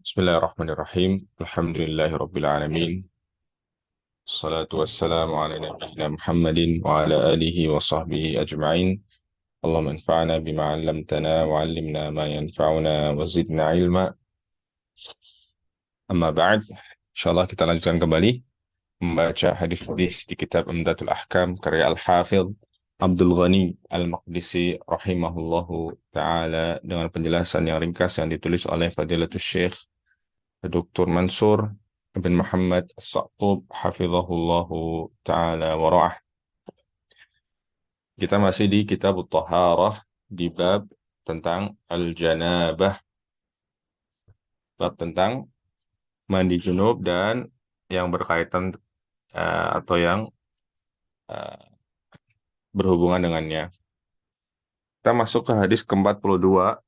Bismillahirrahmanirrahim. Alhamdulillahirrabbilalamin. Salatu wassalamu ala nabiyyina Muhammadin wa ala alihi wa sahbihi ajma'in. Allahumma anfa'na bima 'allamtana wa 'allimna ma yanfa'una wa zidna ilma. Amma ba'd. Insyaallah kita lanjutkan kembali membaca hadis-hadis di kitab Umdatul Ahkam karya Al-Hafidh Abdul Ghani Al-Maqdisi rahimahullahu taala dengan penjelasan yang ringkas yang ditulis oleh Fadilatul Syekh Dr. Mansur bin Muhammad As-Sa'tub hafizahullahu taala wa ra'ah. Kita masih di kitab Thaharah di bab tentang al-janabah, bab tentang mandi junub dan yang berkaitan atau yang eh, berhubungan dengannya. Kita masuk ke hadis ke-42.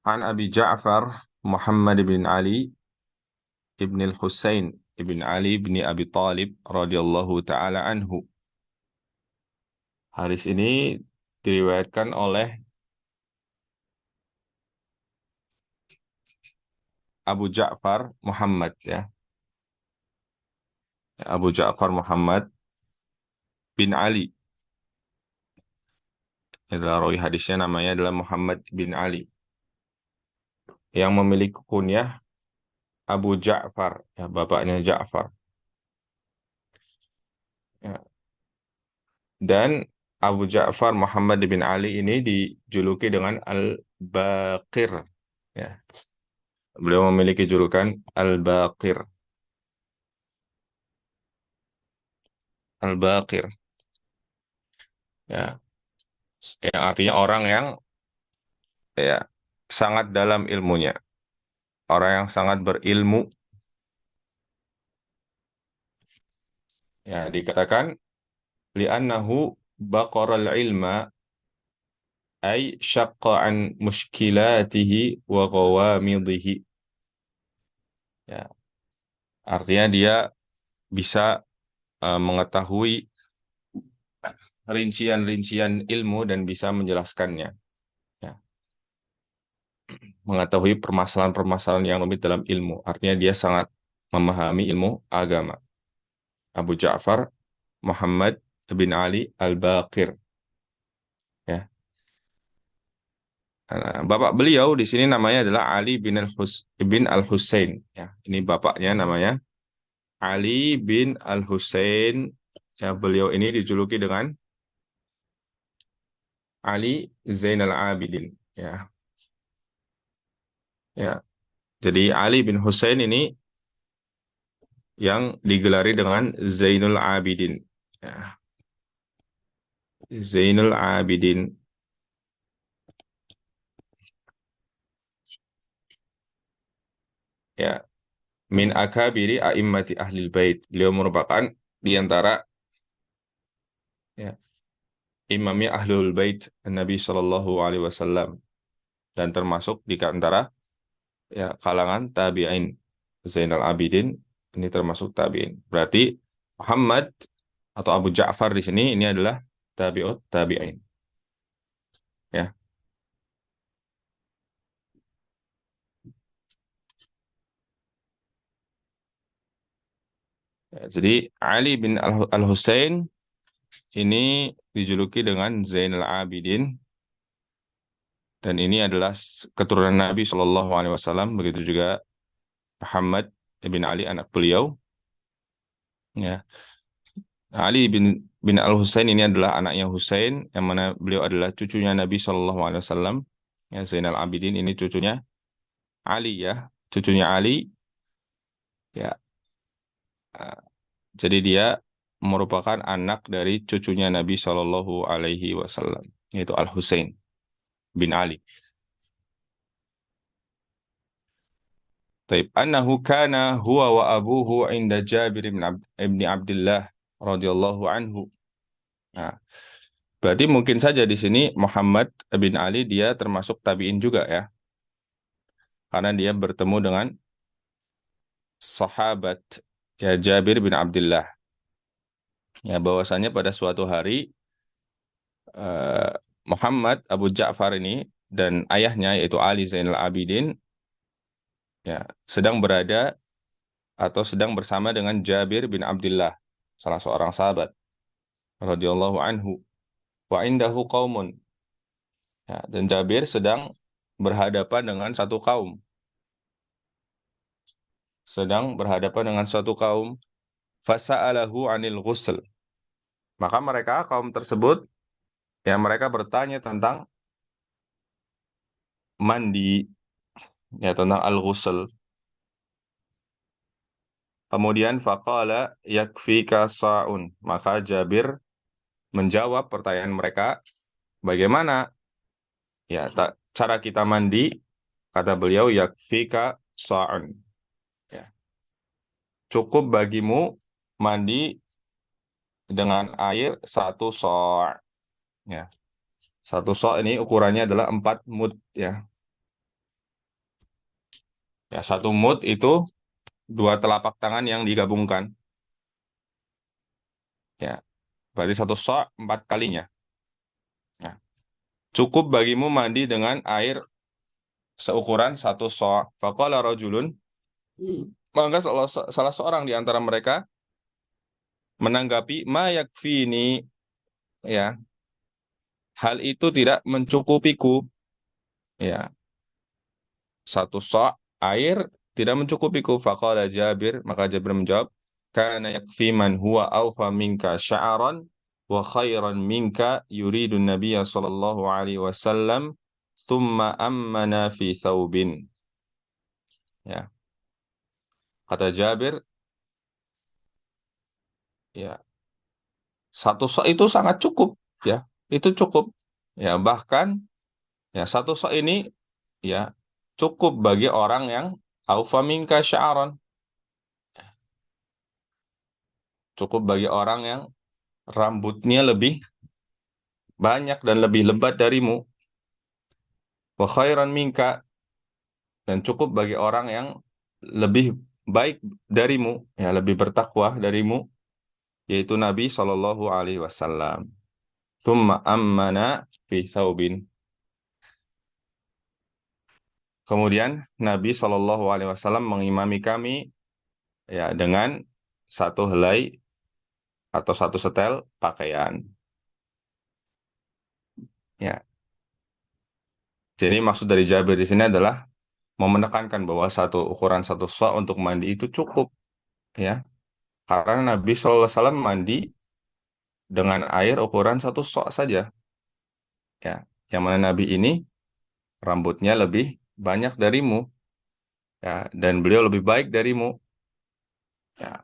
An Abi Ja'far Muhammad bin Ali ibn al-Husain ibn Ali bin Abi Talib radhiyallahu taala anhu. Hadis ini diriwayatkan oleh Abu Ja'far Muhammad ya. Abu Ja'far Muhammad bin Ali. Adalah rawi hadisnya namanya adalah Muhammad bin Ali. Yang memiliki kunyah Abu Ja'far, ya, bapaknya Ja'far. Ya. Dan Abu Ja'far Muhammad bin Ali ini dijuluki dengan Al-Baqir. Ya. Beliau memiliki julukan Al-Baqir. Al-Baqir. Ya. Yang artinya orang yang ya sangat dalam ilmunya. Orang yang sangat berilmu. Ya, dikatakan li'annahu baqaral ilma ay syaqqa an muskilatihi wa qawamidhihi. Ya, artinya dia bisa mengetahui rincian-rincian ilmu dan bisa menjelaskannya. Ya, mengetahui permasalahan-permasalahan yang rumit dalam ilmu. Artinya dia sangat memahami ilmu agama. Abu Ja'far Muhammad bin Ali Al-Baqir. Ya. Bapak beliau di sini namanya adalah Ali bin Al-Husain. Ya, ini bapaknya namanya Ali bin Al-Husain. Ya, beliau ini dijuluki dengan Ali Zainal Abidin. Ya, ya. Jadi Ali bin Husain ini yang digelari dengan Zainul Abidin. Ya, Zainul Abidin. Ya, min akabiri a'immati ahlil bait. Beliau merupakan di antara ya, imamnya ahlul bait Nabi Shallallahu Alaihi Wasallam dan termasuk di antara ya kalangan tabi'in. Zainal Abidin ini termasuk tabi'in. Berarti Muhammad atau Abu Ja'far di sini ini adalah tabi'ut tabi'in. Ya. Ya, jadi Ali bin Al-Husain ini dijuluki dengan Zainal Abidin dan ini adalah keturunan Nabi Shallallahu Alaihi Wasallam. Begitu juga Muhammad bin Ali anak beliau. Ya. Ali bin Al-Husain ini adalah anaknya Husain, yang mana beliau adalah cucunya Nabi Shallallahu Alaihi Wasallam. Ya, Zainal Abidin ini cucunya Ali ya, cucunya Ali. Ya, eh, jadi dia merupakan anak dari cucunya Nabi Shallallahu Alaihi Wasallam, yaitu Al-Husain bin Ali. Taib annahu kana huwa wa abuhu inda Jabir ibn Abdullah radhiyallahu anhu. Nah, berarti mungkin saja di sini Muhammad bin Ali dia termasuk tabi'in juga ya. Karena dia bertemu dengan sahabat ya Jabir bin Abdullah. Ya bahwasanya pada suatu hari eh, Muhammad Abu Ja'far ini dan ayahnya yaitu Ali Zainal Abidin ya sedang berada atau sedang bersama dengan Jabir bin Abdullah, salah seorang sahabat radhiyallahu anhu. Wa indahu qaumun. Ya, dan Jabir sedang berhadapan dengan satu kaum, sedang berhadapan dengan satu kaum. Fasa'alahu 'anil ghusl. Maka mereka kaum tersebut ya mereka bertanya tentang mandi, ya tentang al-ghusl. Kemudian faqala yakfika sa'un. Maka Jabir menjawab pertanyaan mereka, bagaimana ya cara kita mandi? Kata beliau, yakfika sa'un. Ya, cukup bagimu mandi dengan air satu so'. Ya, satu so' ini ukurannya adalah 4 mud. Ya, ya satu mud itu dua telapak tangan yang digabungkan. Ya, berarti satu so' 4 kalinya. Ya, cukup bagimu mandi dengan air seukuran satu so'. Faqala rajulun. Maka salah seorang di antara mereka menanggapi, ma yakfini, ya, hal itu tidak mencukupiku. Ya, satu so' air tidak mencukupiku. Faqala Jabir, maka Jabir menjawab, kana yakfi man huwa awfa minka sya'aran wa khairan minka yuridu nabiyya sallallahu alaihi wasallam thumma ammana fi thawbin. Ya, kata Jabir, ya, satu so' itu sangat cukup, ya. Itu cukup. Ya, bahkan ya satu so' ini ya cukup bagi orang yang aufa minka sya'aran. Cukup bagi orang yang rambutnya lebih banyak dan lebih lebat darimu. Wa khairan minka, dan cukup bagi orang yang lebih baik darimu, ya lebih bertakwa darimu, yaitu Nabi Shallallahu Alaihi Wasallam. Thumma ammana fi thawbin. Kemudian Nabi Shallallahu Alaihi Wasallam mengimami kami ya dengan satu helai atau satu setel pakaian. Ya, jadi maksud dari Jabir di sini adalah mau menekankan bahwa satu ukuran satu sa untuk mandi itu cukup, ya, karena Nabi Shallallahu Alaihi Wasallam mandi dengan air ukuran satu sa saja, ya, yang mana Nabi ini rambutnya lebih banyak darimu, ya, dan beliau lebih baik darimu, ya,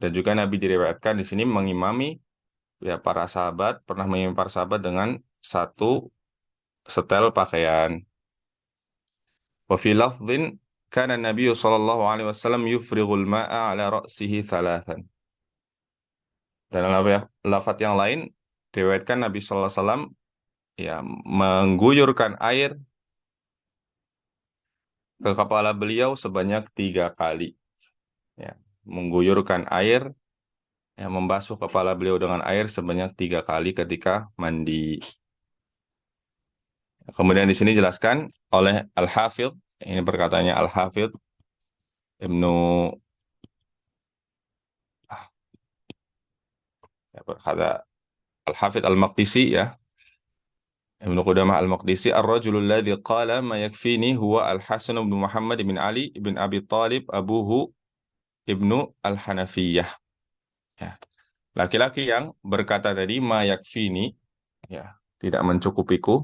dan juga Nabi diriwayatkan di sini mengimami ya para sahabat, pernah mengimami para sahabat dengan satu setel pakaian. Wa fi lafdhin kana Nabi sallallahu alaihi wasallam yufrighul ma'a ala ra'sihi thalathan. Dan dalam lafaz yang lain diriwayatkan Nabi sallallahu alaihi wasallam ya mengguyurkan air ke kepala beliau sebanyak 3 kali. Ya, mengguyurkan air, ya, membasuh kepala beliau dengan air sebanyak 3 kali ketika mandi. Kemudian di sini jelaskan oleh Al-Hafidh, ini perkataannya Al-Hafidh Ibnu ya, berkata Al-Hafidh Al-Maqdisi, ya, Ibnu Qudamah Al-Maqdisi, ar-rajulul ladzi qala ma yakfini huwa Al-Hasan bin Muhammad bin Ali bin Abi Talib abuhu Ibnu Al-Hanafiyah. Ya. Laki-laki yang berkata tadi ma yakfini, ya, tidak mencukupiku,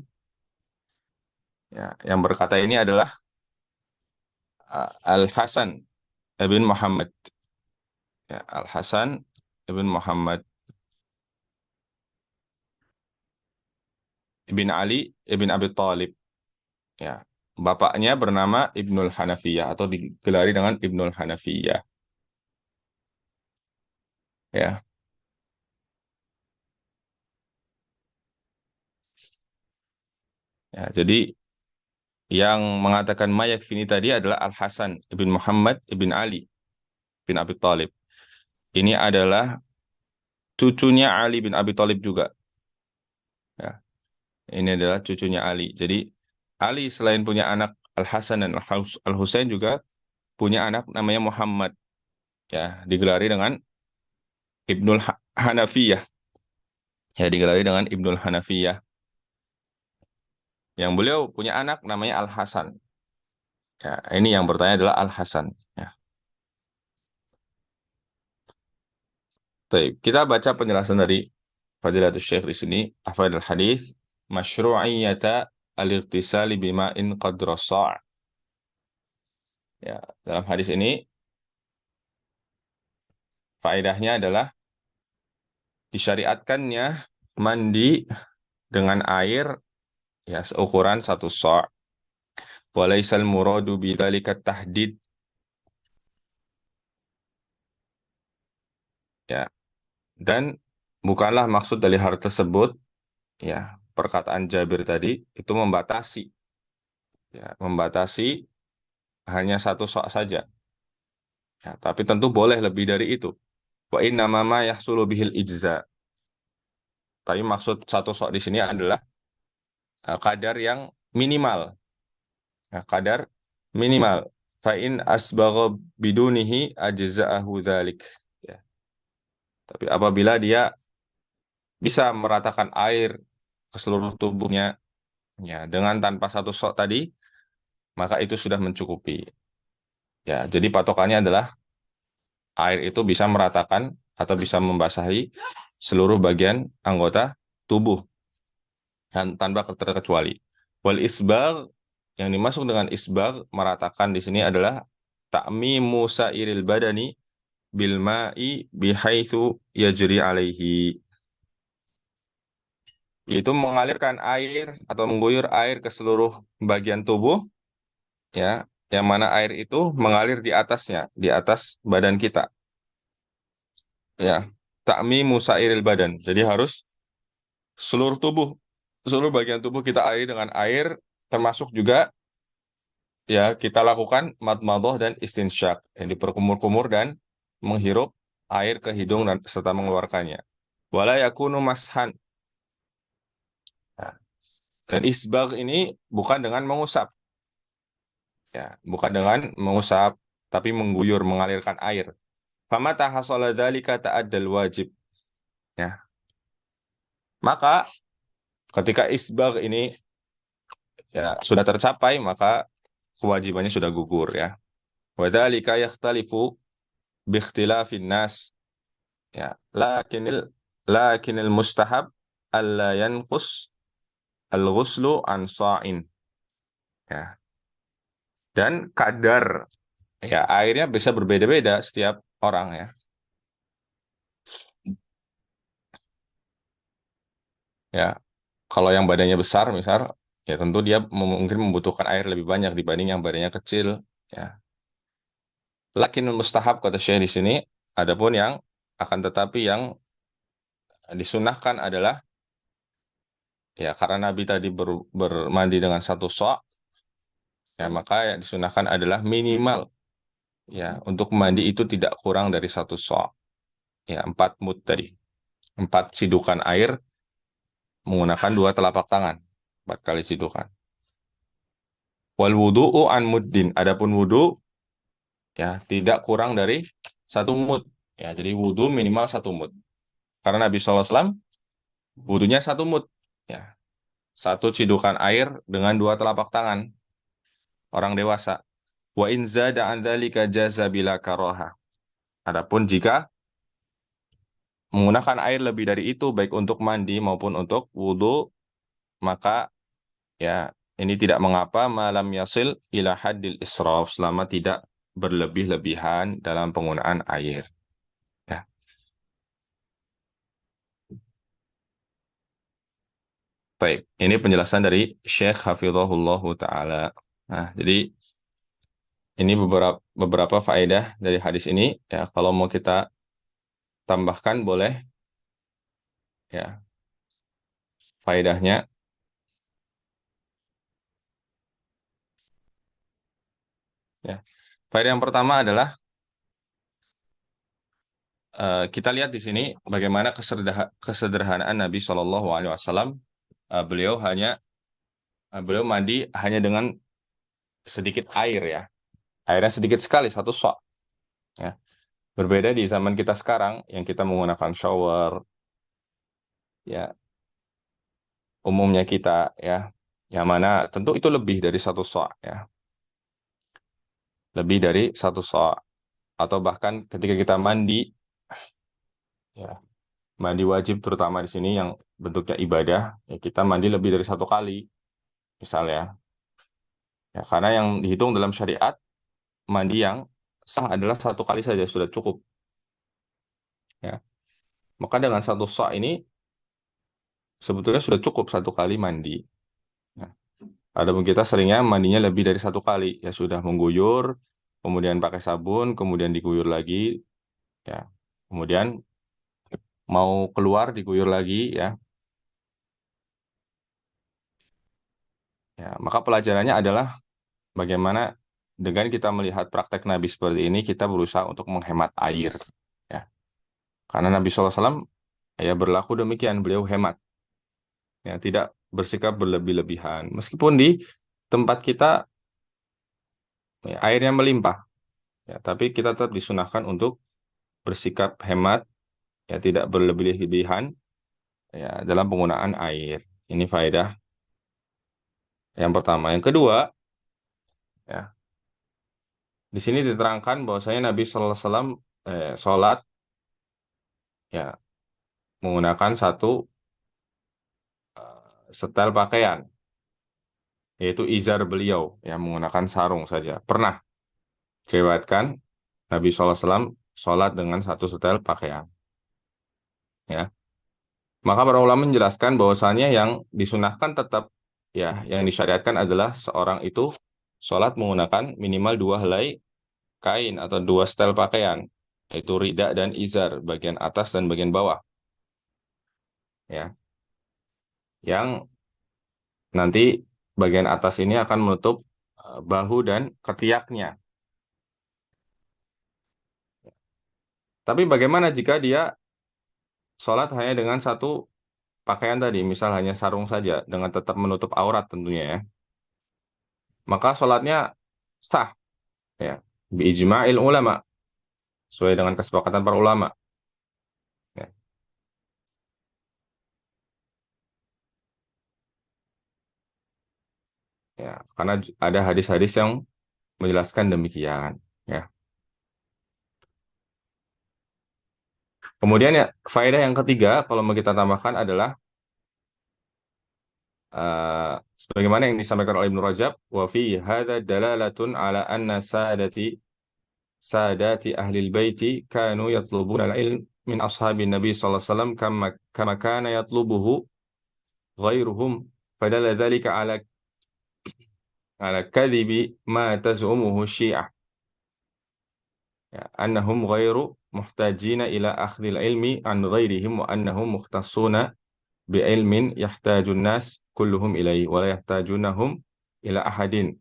ya, yang berkata ini adalah Al-Hasan bin Muhammad, ya, Al-Hasan bin Muhammad bin Ali bin Abi Talib, ya. Bapaknya bernama Ibnul Hanafiyah atau digelari dengan Ibnul Hanafiyah, ya. Ya, jadi yang mengatakan mayak fini tadi adalah Al Hasan bin Muhammad bin Ali bin Abi Thalib. Ini adalah cucunya Ali bin Abi Thalib juga. Ya, ini adalah cucunya Ali. Jadi Ali selain punya anak Al-Hasan dan Al-Husain juga punya anak namanya Muhammad. Ya, digelari dengan Hanafiyah. Ya, digelari dengan Ibnul Hanafiyah. Yang beliau punya anak namanya Al-Hasan. Ya, ini yang bertanya adalah Al-Hasan. Ya. Baik, kita baca penjelasan dari Fadilatul Syekh di sini. Afadul hadis masyru'iyyata al-ightisali bima'in qadra sa'. Ya, dalam hadis ini faedahnya adalah disyariatkannya mandi dengan air ya seukuran satu sa'. Walaisal muradu bidzalika tahdid. Ya, dan bukanlah maksud dari hal tersebut ya perkataan Jabir tadi itu membatasi membatasi hanya satu sok saja. Ya, tapi tentu boleh lebih dari itu. Wa inna ma yahsulu bihil ijza. Tapi maksud satu sok di sini adalah kadar yang minimal. Ya, kadar minimal. Fa in asbagha bidunihi ajza'ahu dzalik. Ya. Tapi apabila dia bisa meratakan air ke seluruh tubuhnya ya dengan tanpa satu sok tadi, maka itu sudah mencukupi. Ya, jadi patokannya adalah air itu bisa meratakan atau bisa membasahi seluruh bagian anggota tubuh dan tanpa terkecuali. Wal isbag yang dimaksud dengan isbag meratakan di sini adalah ta'mimu sairil badani bil ma'i bihaitsu yajri alaihi. Yaitu mengalirkan air atau mengguyur air ke seluruh bagian tubuh ya, yang mana air itu mengalir di atasnya, di atas badan kita. Ya, ta'mimu sairil badan. Jadi harus seluruh tubuh, seluruh bagian tubuh kita airi dengan air, termasuk juga ya kita lakukan madmadah dan istinsyak, yang diperkumur-kumur dan menghirup air ke hidung dan serta mengeluarkannya. Wala yakunu mashan. Nah, dan isbag ini bukan dengan mengusap, ya, bukan dengan mengusap, tapi mengguyur, mengalirkan air. Famata hasala dzalika ta'addal wajib. Ya, maka ketika isbag ini ya sudah tercapai, maka kewajibannya sudah gugur ya. Wadzalika yakhtalifu biikhtilafin nas. Ya, lakinil mustahab alla yanqus al-ghuslu an sha'in. Ya. Dan kadar ya airnya bisa berbeda-beda setiap orang ya. Ya, kalau yang badannya besar misal, ya tentu dia mungkin membutuhkan air lebih banyak dibanding yang badannya kecil ya. Lakinil mustahab kata Syekh di sini, adapun yang akan tetapi yang disunahkan adalah ya karena Nabi tadi bermandi dengan satu sok, ya maka yang disunahkan adalah minimal ya untuk mandi itu tidak kurang dari satu sok, ya 4 mud tadi, 4 cidukan air menggunakan 2 telapak tangan, 4 kali cidukan. Wal wudu'u an muddin, adapun wudu ya tidak kurang dari 1 mud, ya jadi wudu minimal 1 mud. Karena Nabi SAW wudunya 1 mud, ya 1 cidukan air dengan 2 telapak tangan orang dewasa. Wa in zada an dzalika jaza bila karaha. Adapun jika menggunakan air lebih dari itu baik untuk mandi maupun untuk wudhu, maka ya ini tidak mengapa malam yasil ila haddil israf selama tidak berlebih-lebihan dalam penggunaan air. Ya. Baik, ini penjelasan dari Syekh Hafizahullah Ta'ala. Nah, jadi ini beberapa faedah dari hadis ini. Ya, kalau mau kita tambahkan boleh ya faedahnya. Ya. Faedah yang pertama adalah kita lihat di sini bagaimana kesederhanaan Nabi Shallallahu Alaihi Wasallam. Beliau hanya Beliau mandi hanya dengan sedikit air ya. Airnya sedikit sekali, satu shot. Ya. Berbeda di zaman kita sekarang yang kita menggunakan shower, ya umumnya kita ya, yang mana tentu itu lebih dari satu shot ya, lebih dari satu shot. Atau bahkan ketika kita mandi, ya mandi wajib terutama di sini yang bentuknya ibadah, ya kita mandi lebih dari satu kali, misalnya. Ya, karena yang dihitung dalam syariat mandi yang sah adalah satu kali saja sudah cukup. Ya, maka dengan satu shot ini sebetulnya sudah cukup satu kali mandi. Ya. Adapun kita seringnya mandinya lebih dari satu kali, ya sudah mengguyur, kemudian pakai sabun, kemudian diguyur lagi, ya. Kemudian mau keluar diguyur lagi, ya. Ya, maka pelajarannya adalah bagaimana dengan kita melihat praktek Nabi seperti ini, kita berusaha untuk menghemat air, ya. Karena Nabi SAW ya berlaku demikian, beliau hemat, ya, tidak bersikap berlebih-lebihan. Meskipun di tempat kita ya, airnya melimpah, ya, tapi kita tetap disunahkan untuk bersikap hemat, ya tidak berlebih-lebihan ya dalam penggunaan air. Ini faedah yang pertama. Yang kedua, ya di sini diterangkan bahwasanya Nabi Sallallahu Alaihi Wasallam sholat ya menggunakan satu setel pakaian, yaitu izar beliau yang menggunakan sarung saja. Pernah diriwayatkan Nabi Sallallahu Alaihi Wasallam sholat dengan satu setel pakaian. Ya, maka para ulama menjelaskan bahwasannya yang disunahkan tetap ya yang disyariatkan adalah seorang itu sholat menggunakan minimal dua helai kain atau dua setel pakaian, yaitu rida dan izar, bagian atas dan bagian bawah, ya, yang nanti bagian atas ini akan menutup bahu dan ketiaknya. Tapi bagaimana jika dia sholat hanya dengan satu pakaian tadi, misal hanya sarung saja, dengan tetap menutup aurat tentunya ya, maka sholatnya sah, ya, biijma'il ulama, sesuai dengan kesepakatan para ulama. Ya, ya, karena ada hadis-hadis yang menjelaskan demikian. Ya. Kemudian ya, faedah yang ketiga, kalau mau kita tambahkan adalah sebagaimana yang disampaikan oleh Ibnu Rajab, wa fi hadza dalalatun ala anna sadati ahli baiti kanu yatlubuna al-ilm min ashabin Nabi sallallahu alaihi wasallam kama kana yatlubuhu ghairuhum fadalla dzalika ala kadhibi ma tazumuhu syiah ya, annahum ghairu muhtajina ila akhdhil ilmi an ghairihim wa annahum mukhtassuna bi'ilmin yahtajun nas kulluhum ilaihi wa la yahtajunahum ila ahadin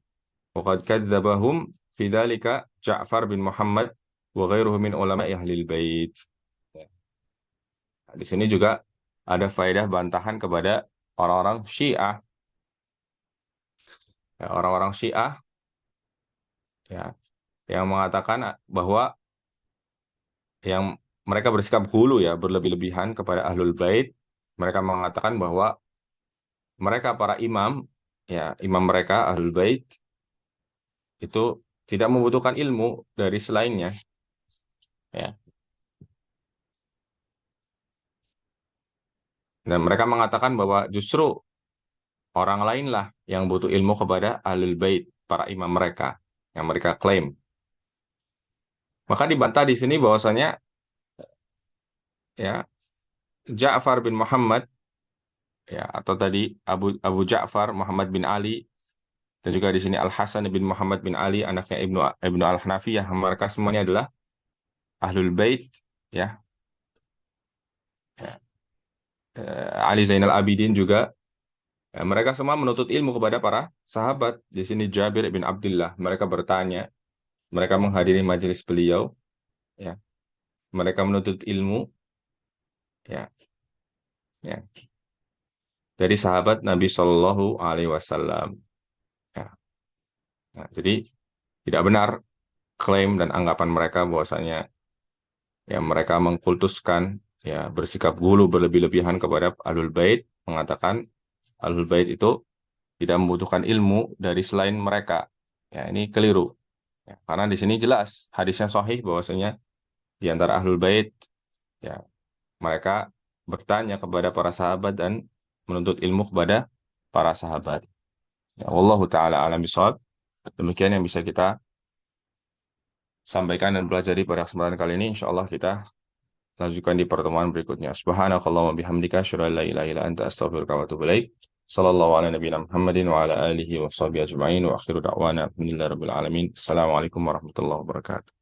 wa qad kadzdzabahum fi dzalika Ja'far bin Muhammad wa ghairuhu min ulama'i ahlil bait. Nah, di sini juga ada faedah bantahan kepada orang-orang Syiah, ya, orang-orang Syiah ya yang mengatakan bahwa yang mereka bersikap hulu ya berlebih-lebihan kepada ahlul bait. Mereka mengatakan bahwa mereka para imam, ya imam mereka ahlul bait itu tidak membutuhkan ilmu dari selainnya, ya. Dan mereka mengatakan bahwa justru orang lainlah yang butuh ilmu kepada ahlul bait, para imam mereka yang mereka klaim. Maka dibantah di sini bahwasanya ya Ja'far bin Muhammad ya atau tadi Abu Abu Ja'far Muhammad bin Ali dan juga di sini Al Hasan bin Muhammad bin Ali anaknya Ibnu Al Hanafiyah, mereka semuanya adalah ahlul bait ya. Ya. Ali Zainal Abidin juga. Ya, mereka semua menuntut ilmu kepada para sahabat. Di sini Jabir bin Abdullah, mereka bertanya, mereka menghadiri majelis beliau, ya. Mereka menuntut ilmu, ya, ya. dari sahabat Nabi Shallallahu Alaihi Wasallam. Ya. Nah, jadi tidak benar klaim dan anggapan mereka bahwasanya ya mereka mengkultuskan ya bersikap gulu berlebih-lebihan kepada Ahlul Bait, mengatakan Ahlul Bait itu tidak membutuhkan ilmu dari selain mereka. Ya, ini keliru. Ya, karena di sini jelas hadisnya sahih bahwasanya di antara Ahlul Bait ya mereka bertanya kepada para sahabat dan menuntut ilmu kepada para sahabat. Ya, wallahu taala alam bisawab. Demikian yang bisa kita sampaikan dan pelajari pada kesempatan kali ini. Insyaallah kita lanjutkan di pertemuan berikutnya. Subhanakallahumma bihamdika asyhadu an la ilaha illa anta astaghfiruka wa atubu ilaik. Sallallahu ala nabiyina Muhammadin wa ala alihi wa sahbihi ajma'in wa akhiru da'wana alhamdulillahi rabbil alamin. Assalamualaikum warahmatullahi wabarakatuh.